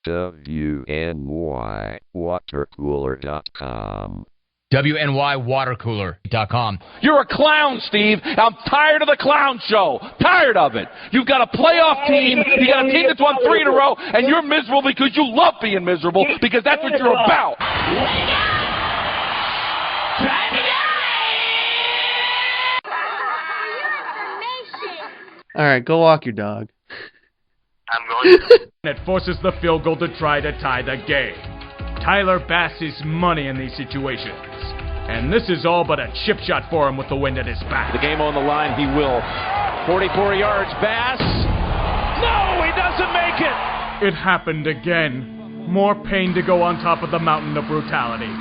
WNYWatercooler.com. WNYWatercooler.com. You're a clown, Steve. I'm tired of the clown show. Tired of it. You've got a playoff team. You got a team that's won 3 in a row, and you're miserable because you love being miserable because that's what you're about. All right, go walk your dog. I'm going to. It forces the field goal to try to tie the game. Tyler Bass is money in these situations. And this is all but a chip shot for him with the wind at his back. The game on the line, he will. 44 yards, Bass. No, he doesn't make it. It happened again. More pain to go on top of the mountain of brutality.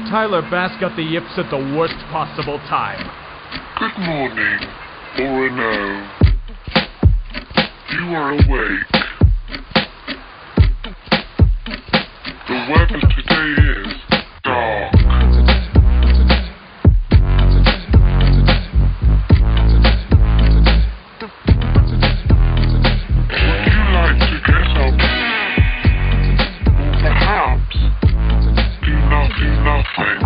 Tyler Bass got the yips at the worst possible time. Good morning, or no. You are awake. The weather today is dark. Would you like to get up? Or perhaps do nothing?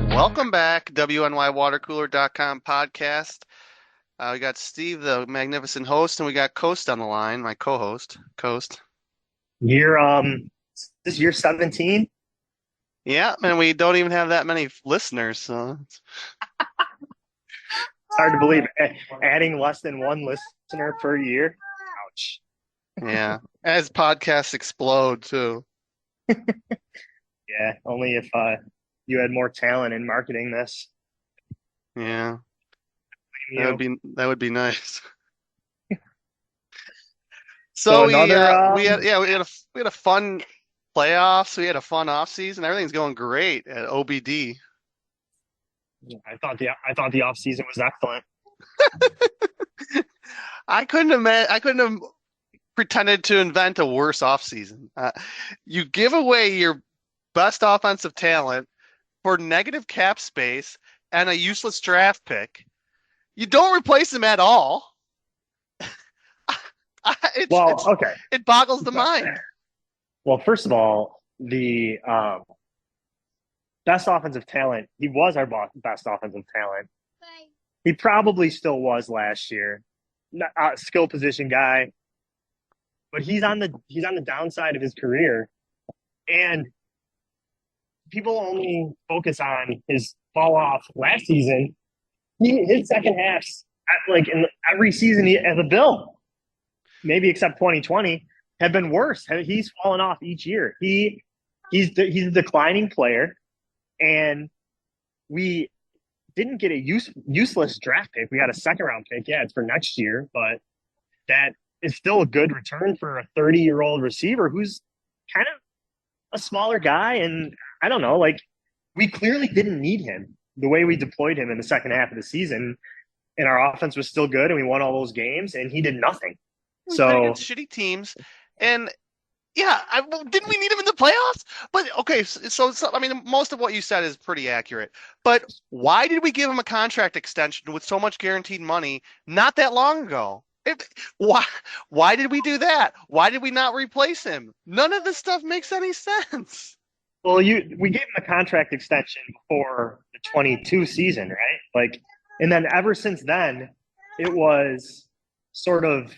Welcome back, WNYWatercooler.com podcast. We got Steve, the magnificent host, and we got Coast on the line, my co-host. Coast. This is year 17? Yeah, and we don't even have that many listeners, so It's hard to believe. Adding less than one listener per year? Ouch. yeah. As podcasts explode, too. Yeah, only if you had more talent in marketing this. Yeah. That would be nice. So we had a fun playoffs. We had a fun off season. Everything's going great at OBD. I thought the off season was excellent. I couldn't have pretended to invent a worse off season. You give away your best offensive talent for negative cap space and a useless draft pick. You don't replace him at all. It boggles the mind. Well, first of all, the best offensive talent, he was our best offensive talent. He probably still was last year. Skill position guy. But he's on the downside of his career. And people only focus on his fall off last season. His second halves, in every season as a Bill, maybe except 2020, have been worse. He's fallen off each year. He's a declining player, and we didn't get a useless draft pick. We got a second round pick. Yeah, it's for next year, but that is still a good return for a 30-year-old receiver who's kind of a smaller guy. And I don't know, we clearly didn't need him the way we deployed him in the second half of the season, and our offense was still good and we won all those games, and he did nothing. So against shitty teams, and yeah, didn't we need him in the playoffs? But okay, so I mean, most of what you said is pretty accurate. But why did we give him a contract extension with so much guaranteed money not that long ago? Why did we do that? Why did we not replace him? None of this stuff makes any sense. Well, we gave him a contract extension before the 22 season, right? And then ever since then, it was sort of,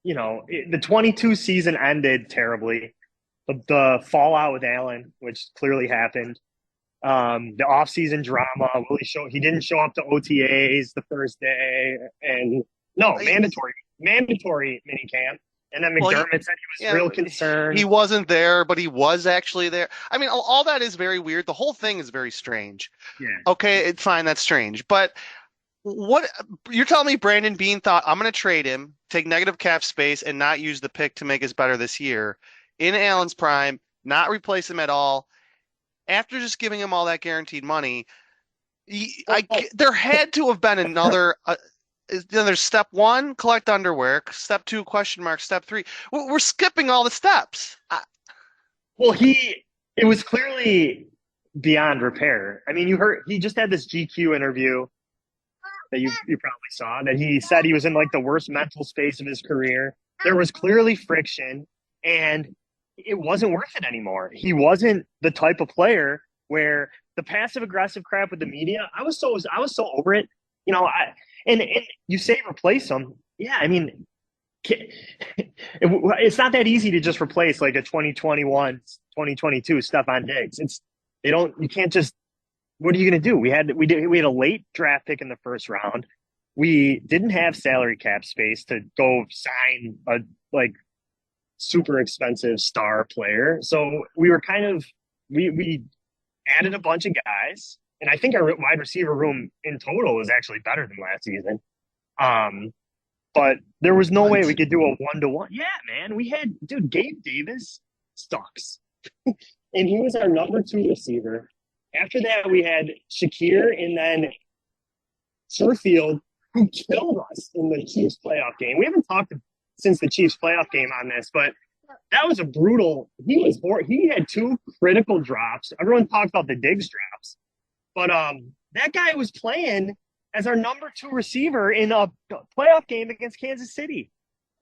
the 22 season ended terribly. The fallout with Allen, which clearly happened. The offseason drama. He didn't show up to OTAs the first day, and mandatory minicamp. And then McDermott said he was real concerned. He wasn't there, but he was actually there. I mean, all that is very weird. The whole thing is very strange. Yeah. Okay, it's fine. That's strange. But what you're telling me, Brandon Beane thought, I'm going to trade him, take negative cap space, and not use the pick to make us better this year in Allen's prime, not replace him at all. After just giving him all that guaranteed money, there had to have been another there's step 1, collect underwear. Step 2, question mark. Step 3. We're skipping all the steps. Well, it was clearly beyond repair. I mean, you heard he just had this GQ interview that you probably saw that he said he was in like the worst mental space of his career. There was clearly friction, and it wasn't worth it anymore. He wasn't the type of player where the passive aggressive crap with the media. I was so over it. You know, and you say replace him. Yeah, I mean, it's not that easy to just replace like a 2021, 2022 Stephon Diggs. You can't just. What are you going to do? We had a late draft pick in the first round. We didn't have salary cap space to go sign a like super expensive star player. So we were kind of we added a bunch of guys, and I think our wide receiver room in total was actually better than last season. But there was no way we could do a 1-to-1. Yeah, man, we had Gabe Davis sucks, and he was our number 2 receiver. After that, we had Shakir and then Sherfield, who killed us in the Chiefs playoff game. We haven't talked since the Chiefs playoff game on this, but that was a brutal. He had 2 critical drops. Everyone talked about the Diggs drops, but that guy was playing as our number 2 receiver in a playoff game against Kansas City.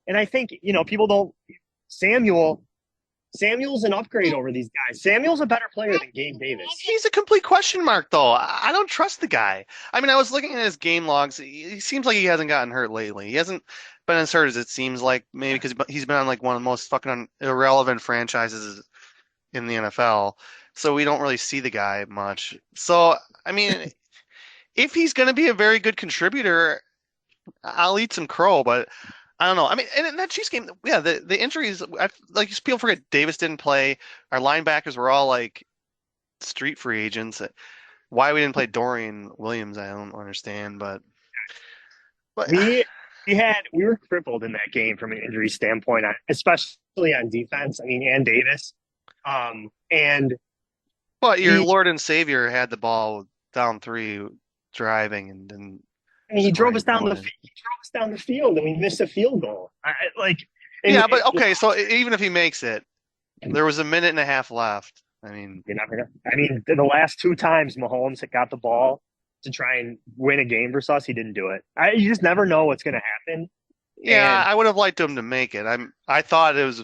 And I think people don't. Samuel's an upgrade over these guys. Samuel's a better player than Gabe Davis. He's a complete question mark, though. I don't trust the guy. I mean, I was looking at his game logs. He seems like he hasn't gotten hurt lately. He hasn't been as hurt as it seems like, maybe because he's been on like one of the most fucking irrelevant franchises in the NFL. So we don't really see the guy much. So, I mean, if he's going to be a very good contributor, I'll eat some crow, but I don't know. I mean, and in that Chiefs game, yeah, the injuries, like people forget Davis didn't play. Our linebackers were all like street free agents. Why we didn't play Dorian Williams, I don't understand. But we were crippled in that game from an injury standpoint, especially on defense. I mean, and Davis, but your Lord and Savior had the ball down 3, driving and he drove us down the field, and we missed a field goal. But okay. So even if he makes it, there was a minute and a half left. I mean, you never know. I mean, the last 2 times Mahomes had got the ball to try and win a game versus us, he didn't do it. You just never know what's going to happen. Yeah, I would have liked him to make it. I thought it was.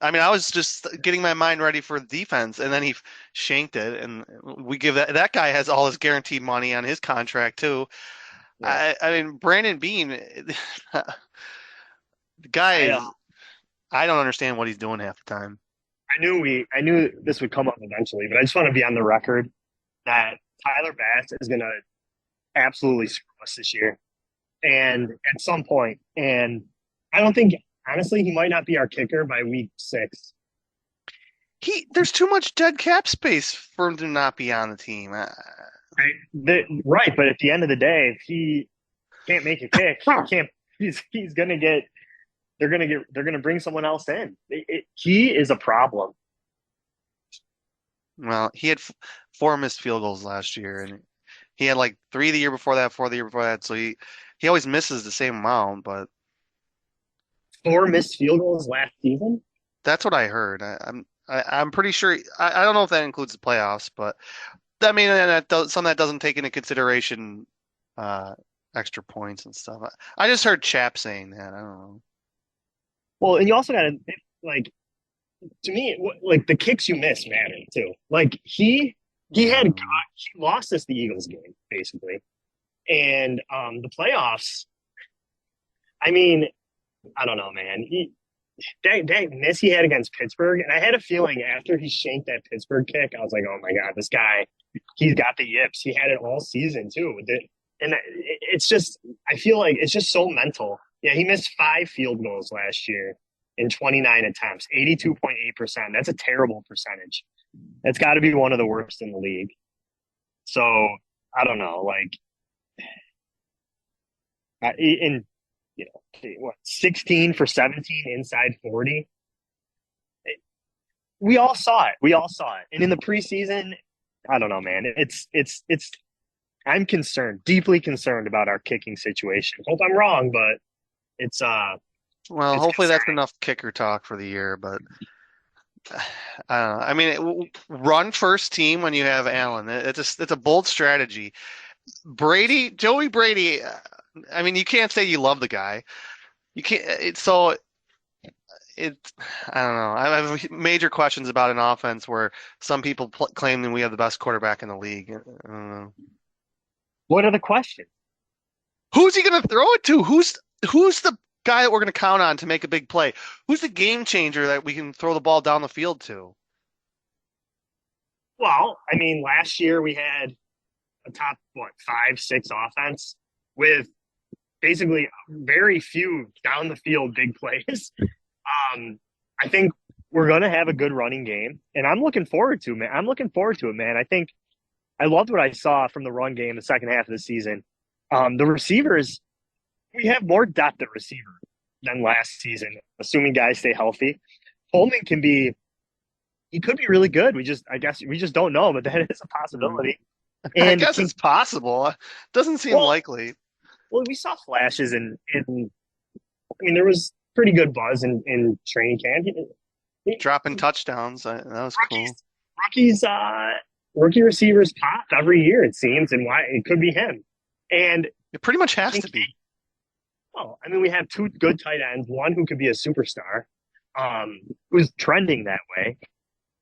I mean, I was just getting my mind ready for defense, and then he shanked it, and we give that guy has all his guaranteed money on his contract too. Yeah. I mean, Brandon Beane, the guy I don't understand what he's doing half the time. I knew this would come up eventually, but I just want to be on the record that Tyler Bass is going to absolutely screw us this year, and at some point. And I don't think, honestly, he might not be our kicker by week 6. There's too much dead cap space for him to not be on the team. Right, but at the end of the day, if he can't make a kick, he's gonna get. They're gonna bring someone else in. He is a problem. Well, he had 4 missed field goals last year, and he had like 3 the year before that, 4 the year before that. So he always misses the same amount, but 4 missed field goals last season. That's what I heard. I'm pretty sure. I don't know if that includes the playoffs, but I mean, something that doesn't take into consideration extra points and stuff. I just heard Chap saying that. I don't know. Well, and you also got to, like, to me, like, the kicks you miss matter too. Like, he lost us the Eagles game, basically. And the playoffs, I mean, I don't know, man. That miss he had against Pittsburgh, and I had a feeling after he shanked that Pittsburgh kick, I was like, oh my God, this guy, he's got the yips. He had it all season too. And it's just, I feel like it's just so mental. Yeah, he missed 5 field goals last year in 29 attempts, 82.8%. That's a terrible percentage. That's got to be one of the worst in the league. So I don't know, like, 16 for 17 inside 40. We all saw it. And in the preseason, I don't know, man. It's. I'm concerned, deeply concerned about our kicking situation. Hope I'm wrong, but it's. Well, hopefully that's enough kicker talk for the year. But I don't know. I mean, run first team when you have Allen. It's a bold strategy. Joey Brady. I mean, you can't say you love the guy. You can't. It. I don't know. I have major questions about an offense where some people claim that we have the best quarterback in the league. I don't know. What are the questions? Who's he going to throw it to? Who's the guy that we're going to count on to make a big play? Who's the game changer that we can throw the ball down the field to? Well, I mean, last year we had a top, 5, 6 offense with basically very few down the field big plays. I think we're going to have a good running game, and I'm looking forward to it, man. I think I loved what I saw from the run game the second half of the season. The receivers, we have more depth at receiver than last season, assuming guys stay healthy. Holman he could be really good. I guess we just don't know, but that is a possibility. And I guess it's possible. Doesn't seem likely. Well, we saw flashes I mean, there was pretty good buzz in training camp. Dropping touchdowns. That was cool. Rookie receivers pop every year, it seems, and why it could be him. And it pretty much has to be. Oh, I mean, we have 2 good tight ends, one who could be a superstar, who's trending that way.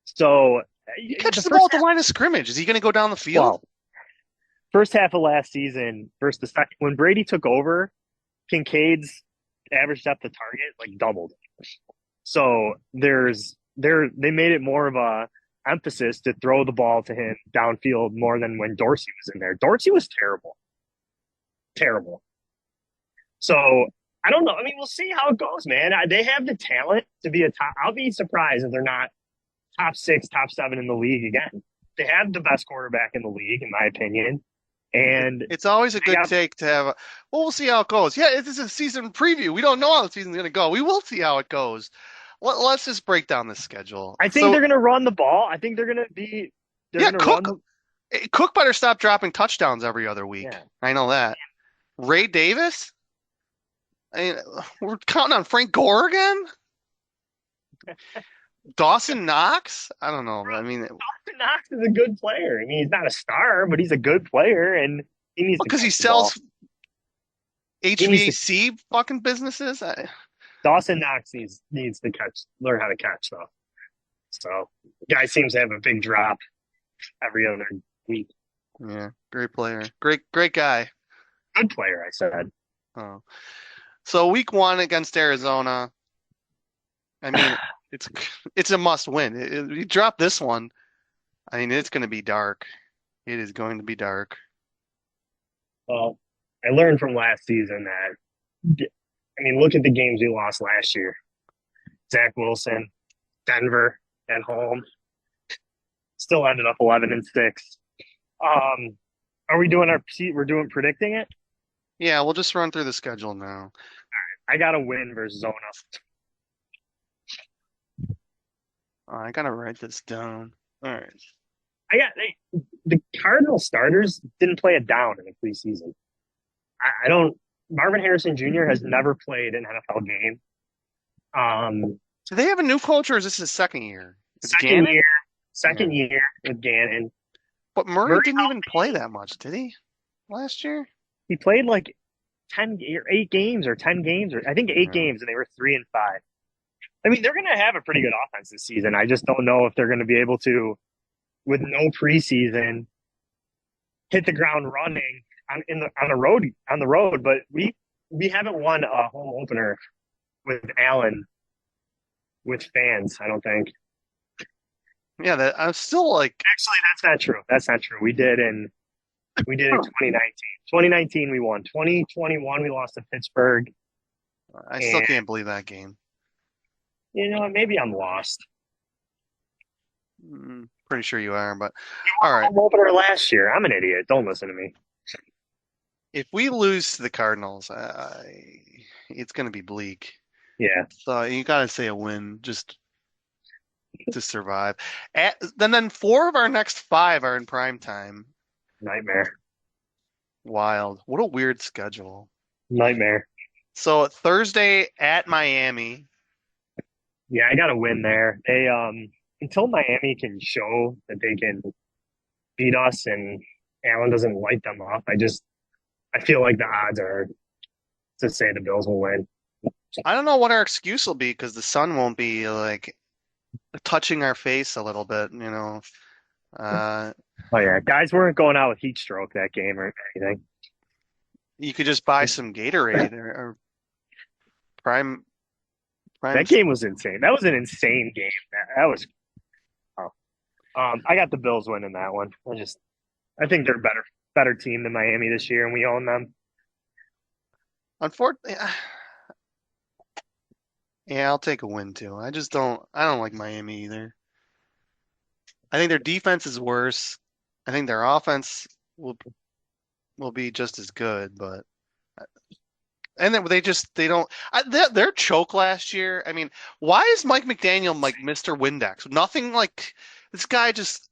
So he catches the ball at the line of scrimmage. Is he going to go down the field? Well, first half of last season, when Brady took over, Kincaid's average depth of target doubled. So they made it more of a emphasis to throw the ball to him downfield more than when Dorsey was in there. Dorsey was terrible. So I don't know. I mean, we'll see how it goes, man. They have the talent to be a top. I'll be surprised if they're not top 6, top 7 in the league again. They have the best quarterback in the league, in my opinion. And it's always a good take to have. We'll see how it goes. Yeah, it is a season preview. We don't know how the season's going to go. We will see how it goes. Let's just break down the schedule. I think they're going to run the ball. I think they're going to be. Cook better stop dropping touchdowns every other week. Yeah. I know that. Ray Davis? I mean, we're counting on Frank Gore again? Dawson Knox? I don't know. I mean, Dawson Knox is a good player. I mean, he's not a star, but he's a good player, and he needs because he sells HVAC fucking businesses. Dawson Knox needs to learn how to catch though. So, guy seems to have a big drop every other week. Yeah, great player, great guy. Good player, I said. Oh, so week 1 against Arizona. I mean. It's a must win. You drop this one, I mean, it's going to be dark. It is going to be dark. Well, I learned from last season that, I mean, look at the games we lost last year. Zach Wilson, Denver at home, still ended up 11-6. Are we doing we're predicting it? Yeah, we'll just run through the schedule now. All right, I got a win versus Zona. I gotta write this down. All right. The Cardinal starters didn't play it down in the preseason. I don't. Marvin Harrison Jr. has never played an NFL game. Do they have a new coach, or is this his second year? Second year with Gannon. But Murray didn't even play that much, did he? Last year, he played 8 games or 10 games, or I think 8 games, and they were 3-5. I mean, they're going to have a pretty good offense this season. I just don't know if they're going to be able to, with no preseason, hit the ground running on the road. But we haven't won a home opener with Allen with fans, I don't think. Yeah, I'm still Actually, that's not true. We did in 2019. 2019 we won. 2021 we lost to Pittsburgh. I still can't believe that game. You know, maybe I'm lost. Pretty sure you are, but all right. Home opener last year. I'm an idiot. Don't listen to me. If we lose to the Cardinals, it's going to be bleak. Yeah. So you got to say a win just to survive. Then 4 of our next 5 are in prime time. Nightmare. Wild. What a weird schedule. Nightmare. So Thursday at Miami. Yeah, I got to win there. They until Miami can show that they can beat us and Allen doesn't light them up. I feel like the odds are to say the Bills will win. I don't know what our excuse will be because the sun won't be like touching our face a little bit, you know. Oh yeah, guys weren't going out with heat stroke that game or anything. You could just buy some Gatorade or Prime. That game was insane. That was an insane game. That was. Oh. I got the Bills winning that one. I think they're a better team than Miami this year, and we own them. Unfortunately, yeah, I'll take a win too. I don't like Miami either. I think their defense is worse. I think their offense will be just as good, but and then they don't their choke last year. I mean, why is Mike McDaniel like Mr. Windex? Nothing like this guy just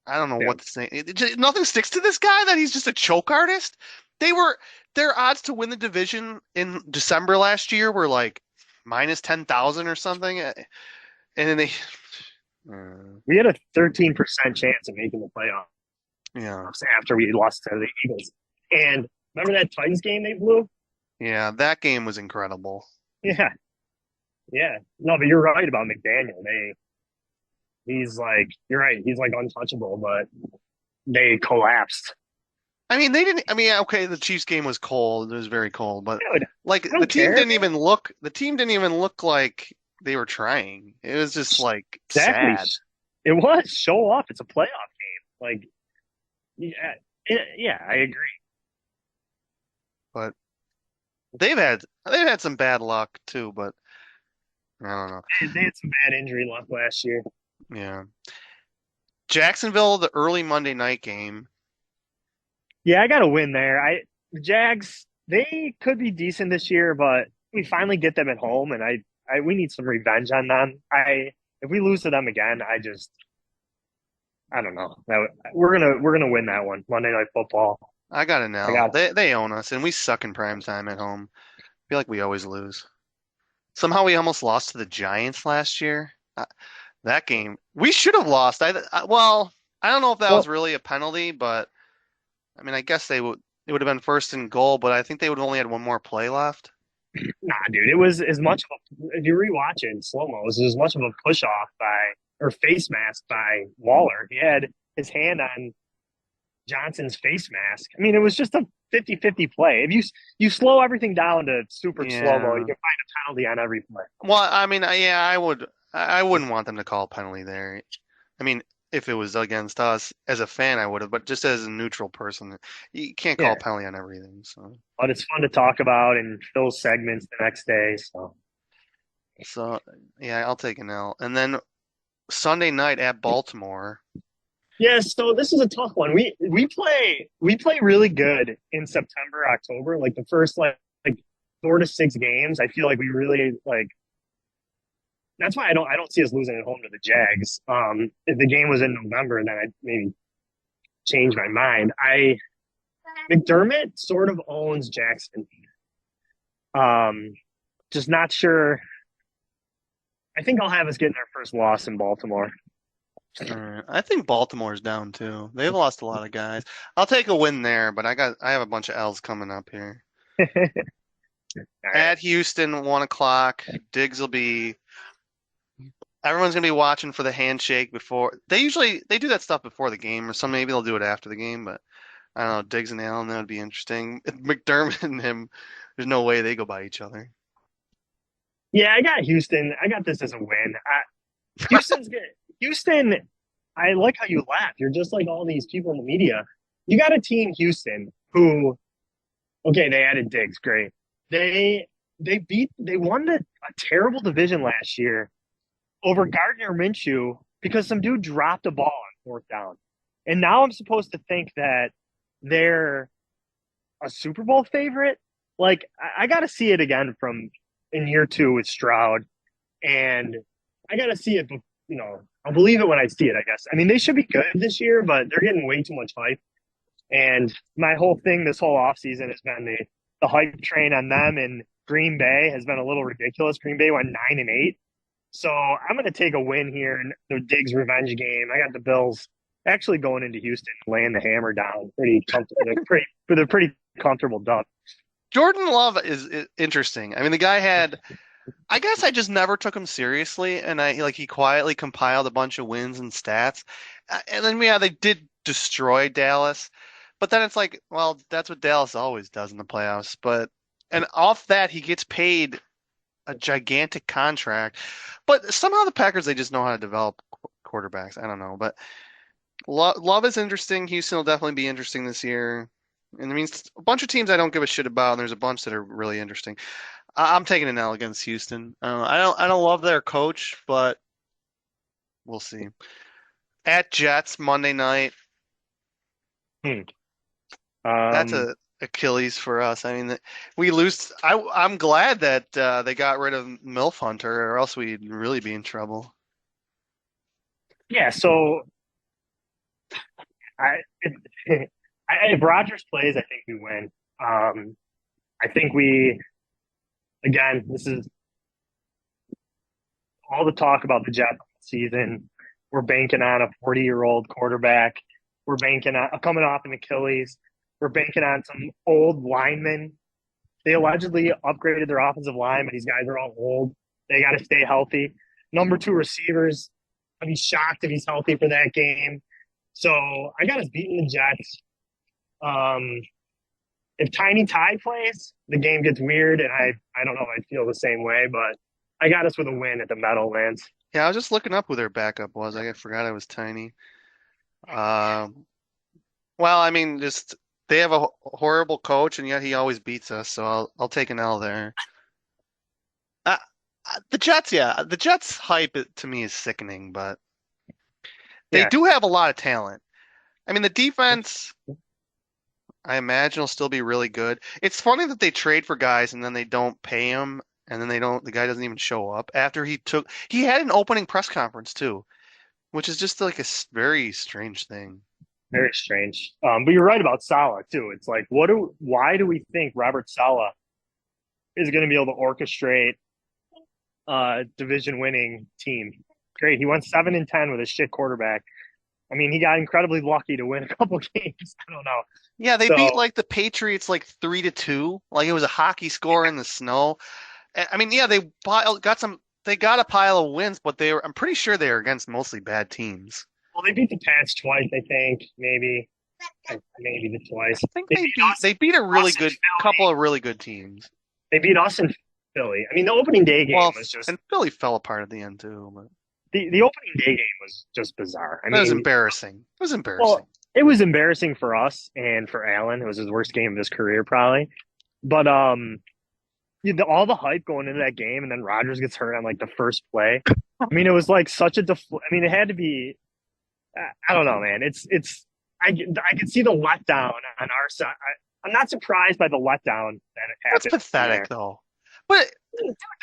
I don't know what to say. Nothing sticks to this guy that he's just a choke artist. Their odds to win the division in December last year were like minus 10,000 or something, and then they. We had a 13% chance of making the playoffs. Yeah. After we lost to the Eagles, and remember that Titans game they blew? Yeah, that game was incredible. Yeah. No, but you're right about McDaniel. You're right. He's like untouchable, but they collapsed. I mean, they didn't. I mean, okay, the Chiefs game was cold. It was very cold, but Dude, like the team didn't even look. The team didn't even look like they were trying. It was just like exactly. sad. It was show off. It's a playoff game. Like, yeah, I agree. But they've had some bad luck too. But I don't know. They had some bad injury luck last year. Yeah. Jacksonville, the early Monday night game. Yeah, I got to win there. The Jags, they could be decent this year, but we finally get them at home, and we need some revenge on them. If we lose to them again, I don't know. We're gonna win that one. Monday Night Football. I got it now. They own us, and we suck in prime time at home. I feel like we always lose. Somehow we almost lost to the Giants last year. That game we should have lost. I don't know if that was really a penalty, but I mean, I guess it would have been first and goal, but I think they would have only had one more play left. Nah, dude, it was as much of if you rewatch it in slow mo, it was as much of a push off or face mask by Waller. He had his hand on Johnson's face mask. I mean, it was just a 50-50 play. If you slow everything down to super slow mo, you can find a penalty on every play. Well, I mean, yeah, I wouldn't want them to call a penalty there. I mean, if it was against us as a fan, I would have, but just as a neutral person, you can't call a penalty on everything. So, but it's fun to talk about and fill segments the next day. So yeah, I'll take an L. And then Sunday night at Baltimore. Yeah, so this is a tough one. We play really good in September, October, like the first like 4 to 6 games. I feel like we really like. That's why I don't see us losing at home to the Jags. If the game was in November, then I'd maybe change my mind. McDermott sort of owns Jackson. Just not sure. I think I'll have us getting our first loss in Baltimore. I think Baltimore's down too. They've lost a lot of guys. I'll take a win there, but I have a bunch of L's coming up here. At Houston, 1:00. Diggs will be. Everyone's gonna be watching for the handshake before. They do that stuff before the game, or maybe they'll do it after the game. But I don't know. Diggs and Allen, that would be interesting. McDermott and him, there's no way they go by each other. Yeah, I got Houston. I got this as a win. Houston's good. Houston, I like how you laugh. You're just like all these people in the media. You got a team, Houston, who, okay, they added Diggs, great. They won a terrible division last year over Gardner Minshew because some dude dropped a ball on 4th down. And now I'm supposed to think that they're a Super Bowl favorite. Like, I got to see it again from in year 2 with Stroud. And I got to see it, I'll believe it when I see it, I guess. I mean, they should be good this year, but they're getting way too much hype. And my whole thing this whole offseason has been the hype train on them, and Green Bay has been a little ridiculous. Green Bay went 9-8. So I'm going to take a win here in the Diggs revenge game. I got the Bills actually going into Houston, laying the hammer down pretty comfortable, with a pretty comfortable dub. Jordan Love is interesting. I mean, the guy had. I guess I just never took him seriously, and he quietly compiled a bunch of wins and stats, and then they did destroy Dallas, but then it's like, well, that's what Dallas always does in the playoffs. And off that he gets paid a gigantic contract, but somehow the Packers, they just know how to develop quarterbacks. I don't know, but Love is interesting. Houston will definitely be interesting this year, and it means a bunch of teams I don't give a shit about, and there's a bunch that are really interesting. I'm taking an L against Houston. I don't love their coach, but we'll see. At Jets Monday night. That's a Achilles for us. I mean, we lose. I'm glad that they got rid of Milf Hunter, or else we'd really be in trouble. Yeah. So, if Rodgers plays, I think we win. I think again, this is all the talk about the Jets season. We're banking on a 40-year-old quarterback. We're banking on coming off an Achilles. We're banking on some old linemen. They allegedly upgraded their offensive line, but these guys are all old. They got to stay healthy. Number 2 receivers. I'd be shocked if he's healthy for that game. So I got us beating the Jets. If Tiny Ty plays, the game gets weird, and I don't know if I feel the same way, but I got us with a win at the Meadowlands. Yeah, I was just looking up who their backup was. I forgot it was Tiny. Well, I mean, just they have a horrible coach, and yet he always beats us. So I'll take an L there. The Jets hype to me is sickening, but they do have a lot of talent. I mean, the defense, I imagine, will still be really good. It's funny that they trade for guys and then they don't pay them, and then the guy doesn't even show up after he had an opening press conference too, which is just like a very strange thing. Very strange. But you're right about Saleh too. It's like, why do we think Robert Saleh is going to be able to orchestrate a division-winning team? Great. He went 7-10 with a shit quarterback. I mean, he got incredibly lucky to win a couple games. I don't know. Yeah, they beat the Patriots 3-2. Like it was a hockey score in the snow. I mean, yeah, they got a pile of wins, but I'm pretty sure they were against mostly bad teams. Well, they beat the Pats twice, I think, maybe the twice. I think they beat a really good couple of really good teams. They beat us in Philly. I mean, the opening day game was just, and Philly fell apart at the end too. But the opening day game was just bizarre. I mean, it was embarrassing. It was embarrassing. Well, it was embarrassing for us and for Allen. It was his worst game of his career, probably. But all the hype going into that game, and then Rodgers gets hurt on the first play. I mean, it was such a I mean, it had to be. I don't know, man. I can see the letdown on our side. I'm not surprised by the letdown that it happened. That's pathetic, though. But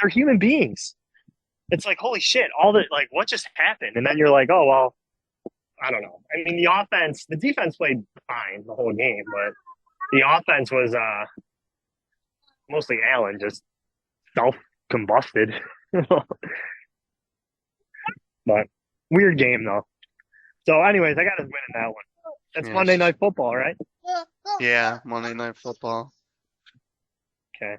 they're human beings. It's like, holy shit! What just happened? And then you're like, oh well, I don't know. I mean, the defense played fine the whole game, but the offense was mostly Allen just self-combusted. But weird game though. So, anyways, I got us winning that one. That's Monday Night Football, right? Yeah, Monday Night Football. Okay.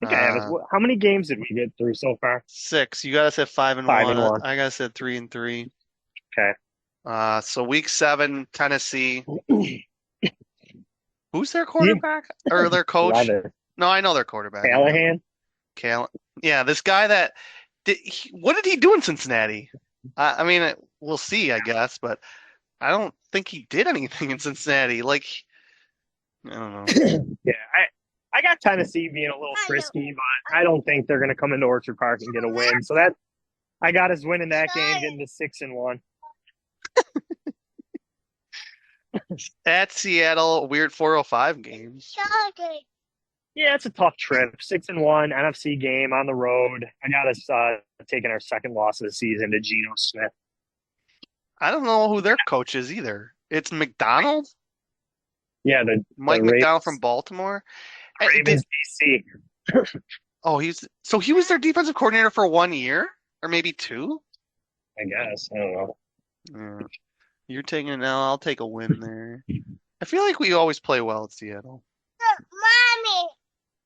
How many games did we get through so far? 6. You got us at 5-1. 5-1. I got us at 3-3. Okay. So week 7, Tennessee. Who's their quarterback or their coach? No, I know their quarterback. Callahan. Yeah, this guy that what did he do in Cincinnati? I mean, we'll see, I guess, but I don't think he did anything in Cincinnati. I don't know. Yeah, I got Tennessee being a little frisky, but I don't think they're going to come into Orchard Park and get a win. So I got us winning that game, getting to 6-1. At Seattle, a weird 4:05 game. Yeah, it's a tough trip. 6-1 NFC game on the road. I got us taking our second loss of the season to Geno Smith. I don't know who their coach is either. It's McDonald? Yeah, Mike McDonald from Baltimore. Ravens DC. Oh, he was their defensive coordinator for 1 year? or maybe 2. I guess. I don't know. Yeah. You're taking an L. I'll take a win there. I feel like we always play well at Seattle.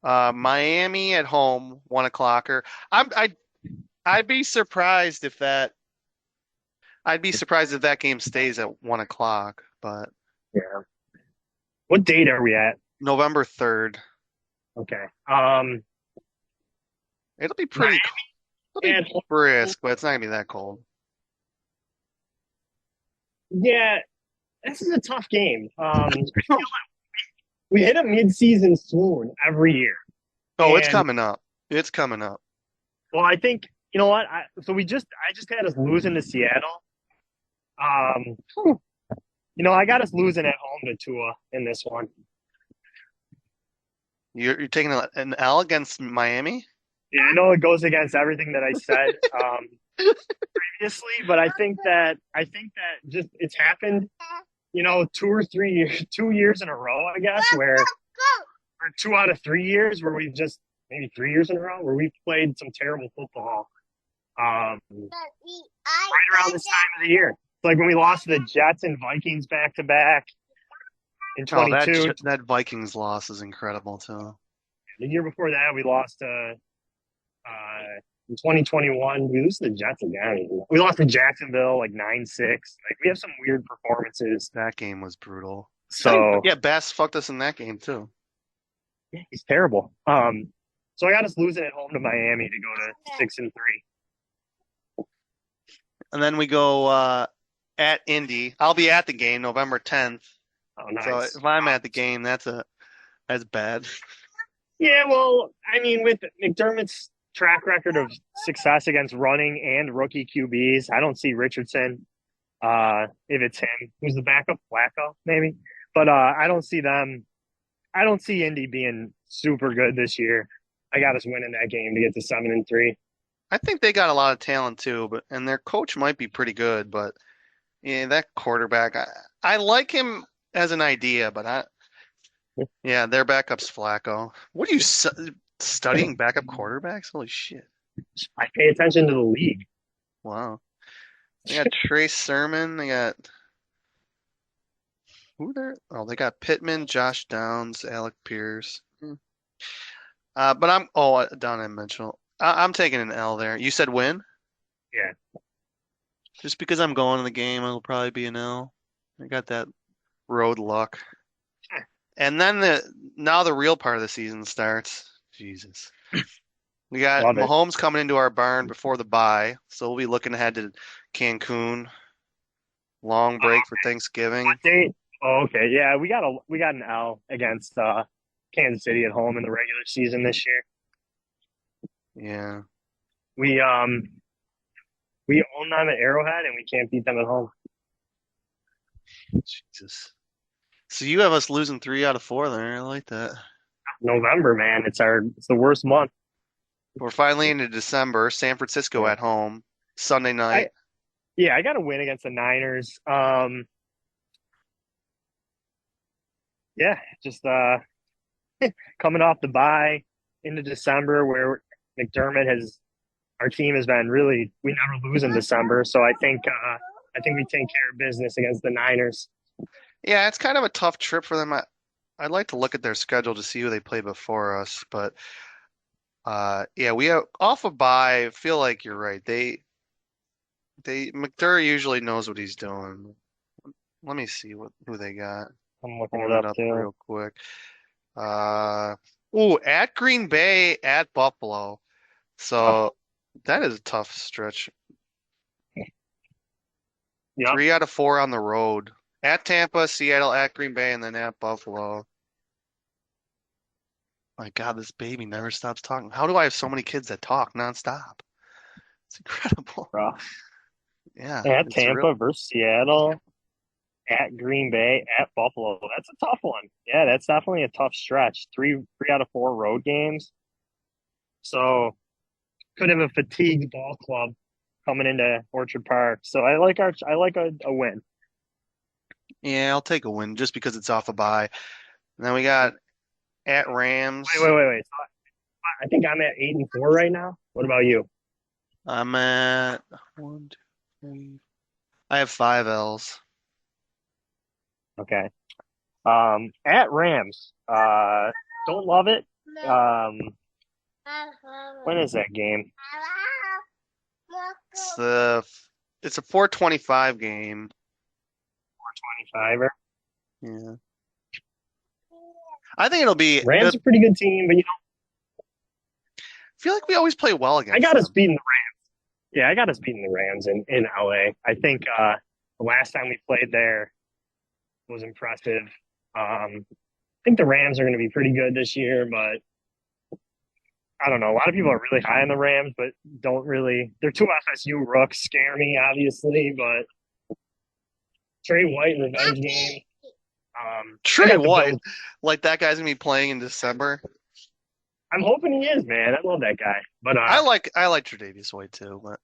Miami at home, 1 o'clocker. I'd be surprised if that. I'd be surprised if that game stays at 1 o'clock. But Yeah. What date are we at? November 3rd, Okay. it'll be pretty. It'll be And brisk, but it's not gonna be that cold. yeah, this is a tough game. We hit a mid-season swoon every year. Oh, it's And- coming up. It's coming up. Well, I think you know what. I just had us losing to Seattle. I got us losing at home to Tua in this one. You're taking an L against Miami? Yeah, I know it goes against everything that I said previously, but I think that just it's happened, 2 years in a row, I guess, or 2 out of 3 years where we've just maybe 3 years in a row where we've played some terrible football. Right around this time of the year, it's like when we lost to the Jets and Vikings back to back in Oh, 22. that Vikings loss is incredible too. The year before that, we lost in 2021. We lost to the Jets again. We lost to Jacksonville like 9-6. Like we have some weird performances. That game was brutal. So Yeah, Bass fucked us in that game too. he's terrible. So I got us losing at home to Miami to go to 6-3. And then we go at Indy. I'll be at the game November 10th. Oh, nice. So if I'm at the game, that's bad. Yeah, well, I mean, with McDermott's track record of success against running and rookie QBs, I don't see Richardson. If it's him, who's the backup, Flacco, maybe. But I don't see them. I don't see Indy being super good this year. I got us winning that game to get to 7-3. I think they got a lot of talent too, and their coach might be pretty good, but yeah, that quarterback, I like him as an idea, but their backup's Flacco. What are you studying backup quarterbacks? Holy shit. I pay attention to the league. Wow. They got Trace Sermon. They got who there? Oh, they got Pittman, Josh Downs, Alec Pierce. But Donovan Mitchell. I'm taking an L there. You said win? Yeah. Just because I'm going to the game, it'll probably be an L. I got that road luck. And then now the real part of the season starts. Jesus. We got Love it. Mahomes coming into our barn before the bye, so we'll be looking ahead to Cancun. Long break for Thanksgiving. What date? Oh, okay. Yeah, we got an L against Kansas City at home in the regular season this year. Yeah. We own them at Arrowhead and we can't beat them at home. Jesus. So you have us losing 3 out of 4 there. I like that. November, man, it's the worst month. We're finally into December. San Francisco at home, Sunday night. I got to win against the Niners. Just coming off the bye into December where our team has been really, we never lose in December. So I think we take care of business against the Niners. Yeah, it's kind of a tough trip for them. I'd like to look at their schedule to see who they play before us, but we have off a bye. I feel like you're right. McDermott usually knows what he's doing. Let me see who they got. I'm looking Pulling it up too. real quick. At Green Bay, at Buffalo. So that is a tough stretch. Yeah. 3 out of 4 on the road. At Tampa, Seattle, at Green Bay, and then at Buffalo. My God, this baby never stops talking. How do I have so many kids that talk nonstop? It's incredible. Rough. Yeah. At it's Tampa real. versus Seattle, at Green Bay, at Buffalo. That's a tough one. Yeah, that's definitely a tough stretch. 3 out of 4 road games. So could have a fatigued ball club coming into Orchard Park. So I like a win. Yeah, I'll take a win just because it's off a bye. And then we got at Rams. Wait. So I think I'm at 8-4 right now. What about you? I'm at 1, 2, 3. I have 5 L's. Okay. At Rams. Don't love it. When is that game? It's a 4:25 game. 25er. Yeah. I think it'll be. Rams are a pretty good team, but I feel like we always play well against I got us them. beating the Rams. Yeah, I got us beating the Rams in LA. I think the last time we played there was impressive. I think the Rams are going to be pretty good this year, but I don't know. A lot of people are really high on the Rams, but don't really. They're two FSU rooks, scare me, obviously, but Trey White revenge game. I Trey got the White, Bills. like that guy's gonna be playing in December. I'm hoping he is, man. I love that guy. But I like Tre'Davious White too, but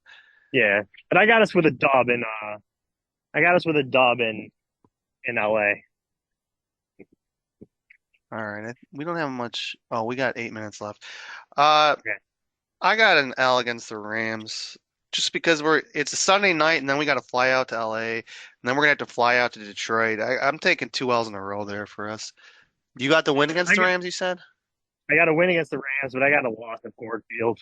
yeah, but I got us with a dub in LA. all right. We don't have much. Oh, we got 8 minutes left. Uh, Okay. I got an L against the Rams just because it's a Sunday night and then we got to fly out to LA and then we're gonna have to fly out to Detroit. I'm taking 2 L's in a row there for us. You got the win against the Rams, you said? I got a win against the Rams, but I got a loss at Ford Field.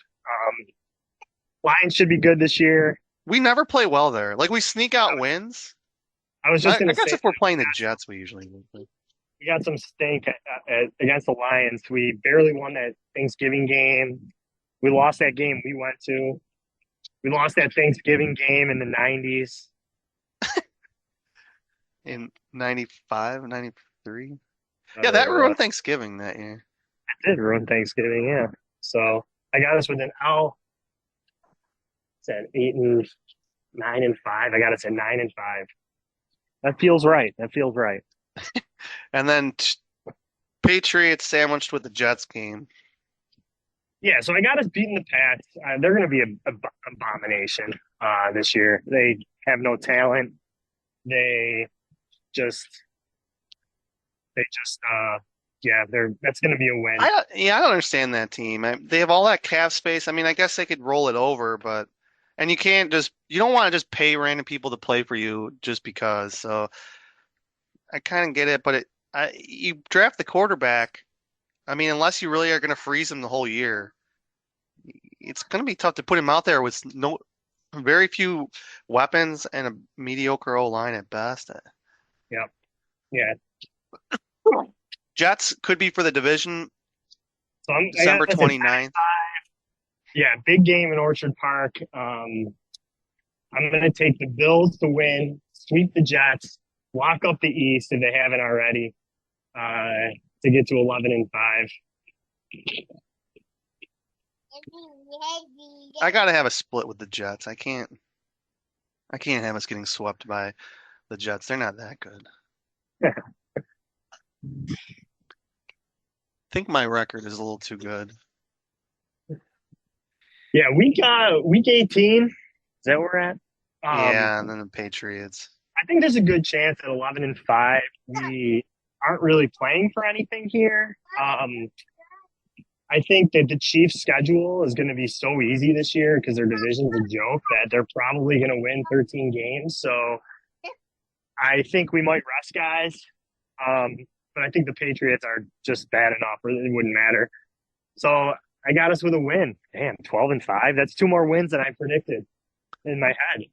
Lions should be good this year. We never play well there. Like we sneak out wins. I was just I going to guess say if we're playing the Jets, we usually win. we got some stink against the Lions. We barely won that Thanksgiving game. We lost that game we went to. We lost that Thanksgiving game in the 90s. In 95, 93. Uh, Yeah, that ruined Thanksgiving that year. It did ruin Thanksgiving, yeah. So I got us with an L. It's at 8 and 9 and 5. I got us at 9 and 5. That feels right. And then Patriots sandwiched with the Jets game. Yeah, so I got us beating the Pats. They're going to be a abomination this year. They have no talent. They just that's going to be a win. I don't understand that team. They have all that cap space. I mean, I guess they could roll it over, and you don't want to just pay random people to play for you just because. So I kind of get it, but you draft the quarterback. I mean, unless you really are going to freeze him the whole year, it's going to be tough to put him out there with very few weapons and a mediocre O-line at best. Yeah. Jets could be for the division So December 29th. Yeah, big game in Orchard Park. I'm going to take the Bills to win, sweep the Jets, lock up the East if they haven't already, to get to 11 and 5. I got to have a split with the Jets. I can't have us getting swept by the Jets. They're not that good. I think my record is a little too good. Yeah, week 18. Is that where we're at? Yeah, and then the Patriots. I think there's a good chance at 11 and 5 we aren't really playing for anything here. I think that the Chiefs' schedule is going to be so easy this year because their division's a joke that they're probably going to win 13 games. So I think we might rest guys. But I think the Patriots are just bad enough or it wouldn't matter. So I got us with a win. Damn, 12 and 5. That's 2 more wins than I predicted in my head.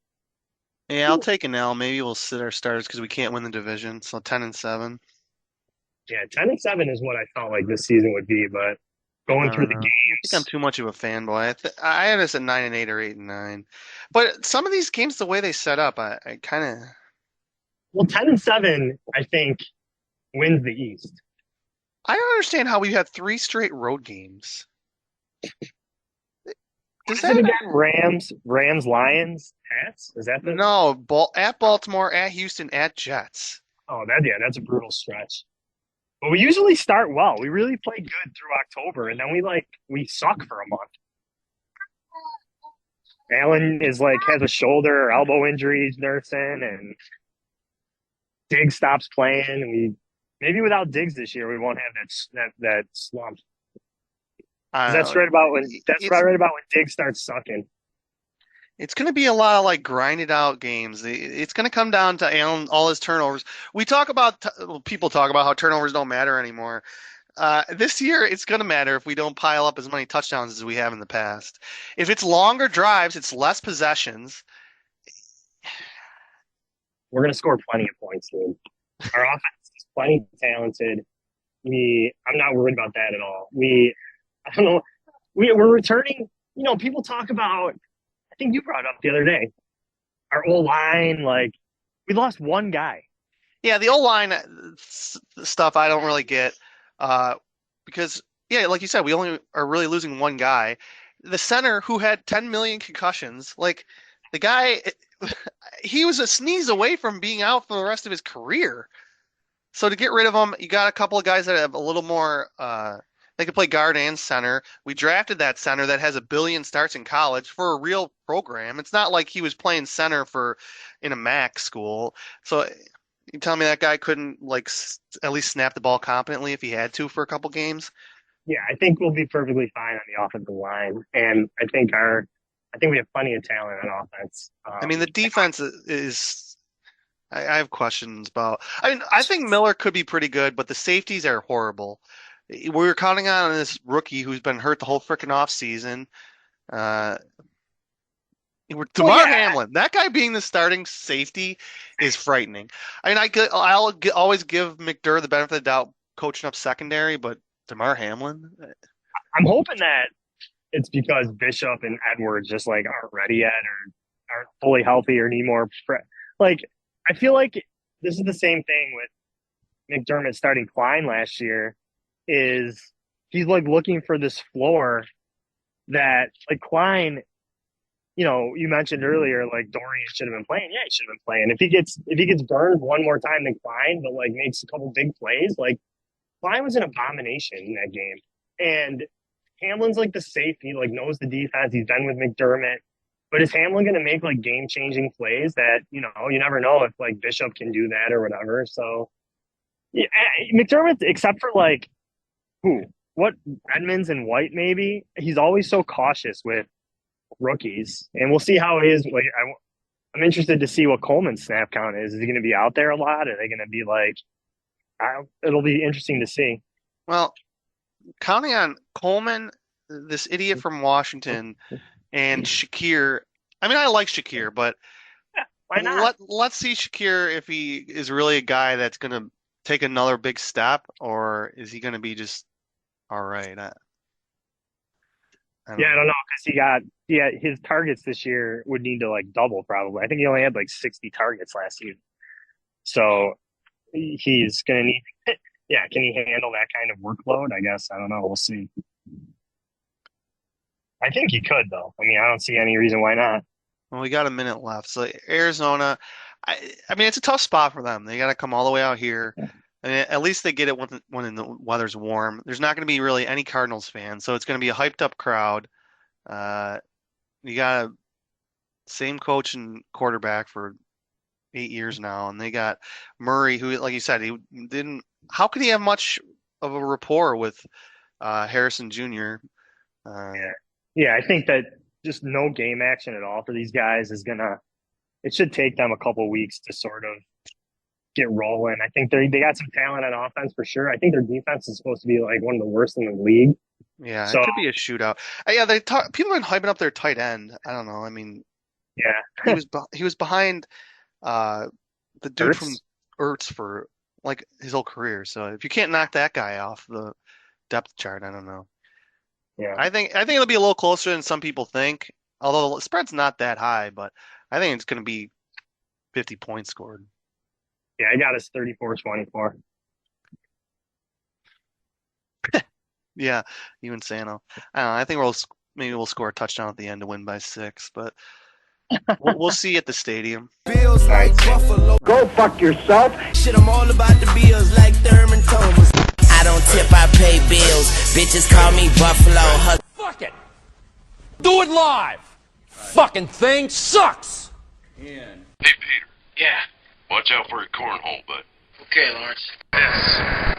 Yeah, I'll take an L. Maybe we'll sit our starters because we can't win the division. So 10 and 7. Yeah, 10 and 7 is what I felt like this season would be, but going through the games. I think I'm too much of a fanboy. I had us at 9 and 8 or 8 and 9. But some of these games, the way they set up, I kind of. Well, 10 and 7, I think, wins the East. I don't understand how we had 3 straight road games. Is it again Rams, Lions, Pats? Is that the No, at Baltimore, at Houston, at Jets. Oh, that's a brutal stretch. But we usually start well. We really play good through October, and then we suck for a month. Allen has a shoulder or elbow injury he's nursing, and Diggs stops playing. And maybe without Diggs this year, we won't have that slump. That's right about when Diggs starts sucking. It's going to be a lot of like grinded out games. It's going to come down to Allen, all his turnovers. People talk about how turnovers don't matter anymore. This year, it's going to matter if we don't pile up as many touchdowns as we have in the past. If it's longer drives, it's less possessions. We're going to score plenty of points, dude. Our offense is plenty talented. I'm not worried about that at all. I don't know. We're returning. You know, people talk about. I think you brought it up the other day. Our O-line, like, we lost one guy. Yeah, the O-line stuff I don't really get because, yeah, like you said, we only are really losing one guy. The center who had 10 million concussions, like, the guy, he was a sneeze away from being out for the rest of his career. So to get rid of him, you got a couple of guys that have a little more they could play guard and center. We drafted that center that has 1 billion starts in college for a real program. It's not like he was playing center in a MAC school. So you tell me that guy couldn't like at least snap the ball competently if he had to for a couple games? Yeah, I think we'll be perfectly fine on the offensive line, and I think we have plenty of talent on offense. I mean, the defense is. I have questions about. I mean, I think Miller could be pretty good, but the safeties are horrible. We were counting on this rookie who's been hurt the whole freaking offseason. Damar Hamlin, that guy being the starting safety is frightening. I mean, I'll always give McDermott the benefit of the doubt coaching up secondary, but Damar Hamlin? I'm hoping that it's because Bishop and Edwards just like aren't ready yet or aren't fully healthy or need more like I feel like this is the same thing with McDermott starting Klein last year. Is he's like looking for this floor that like Klein, you know, you mentioned earlier like Dorian should have been playing. Yeah, he should have been playing. If he gets burned one more time than Klein, but like makes a couple big plays, like Klein was an abomination in that game. And Hamlin's like the safety, like knows the defense. He's been with McDermott. But is Hamlin going to make like game changing plays that, you know, you never know if like Bishop can do that or whatever. So yeah, McDermott, except for like Edmonds and White, maybe he's always so cautious with rookies, and we'll see how he is. Like, I'm interested to see what Coleman's snap count is. Is he going to be out there a lot? Are they going to be like? It'll be interesting to see. Well, counting on Coleman, this idiot from Washington, and Shakir. I mean, I like Shakir, but why not? Let's see Shakir if he is really a guy that's going to take another big step, or is he going to be just all right? I don't know because his targets this year would need to like double probably. I think he only had like 60 targets last year, so he's going to need. Yeah, can he handle that kind of workload? I guess I don't know. We'll see. I think he could though. I mean, I don't see any reason why not. Well, we got a minute left, so Arizona. I mean, it's a tough spot for them. They got to come all the way out here. I mean, at least they get it when the weather's warm. There's not going to be really any Cardinals fans, so it's going to be a hyped up crowd. You got a same coach and quarterback for 8 years now, and they got Murray, who, like you said, he didn't. How could he have much of a rapport with Harrison Jr.? Yeah, I think that just no game action at all for these guys is gonna. It should take them a couple weeks to sort of get rolling. I think they got some talent on offense for sure. I think their defense is supposed to be like one of the worst in the league. Yeah, so, it could be a shootout. Yeah, people have been hyping up their tight end. I don't know. I mean, yeah, he was behind the dude from Ertz for like his whole career. So if you can't knock that guy off the depth chart, I don't know. Yeah, I think it'll be a little closer than some people think. Although the spread's not that high, but I think it's going to be 50 points scored. Yeah, I got us 34-24. Yeah, you and Sano. I don't know. I think maybe we'll score a touchdown at the end to win by 6, but we'll see at the stadium. Bills like Buffalo. Go fuck yourself. Shit, I'm all about the Bills like Thurman Thomas. I don't tip, I pay bills. Bitches call me Buffalo. Fuck it. Do it live. Fucking thing sucks. Hey, Peter. Yeah. Watch out for your cornhole, bud. Okay, Lawrence. Yes.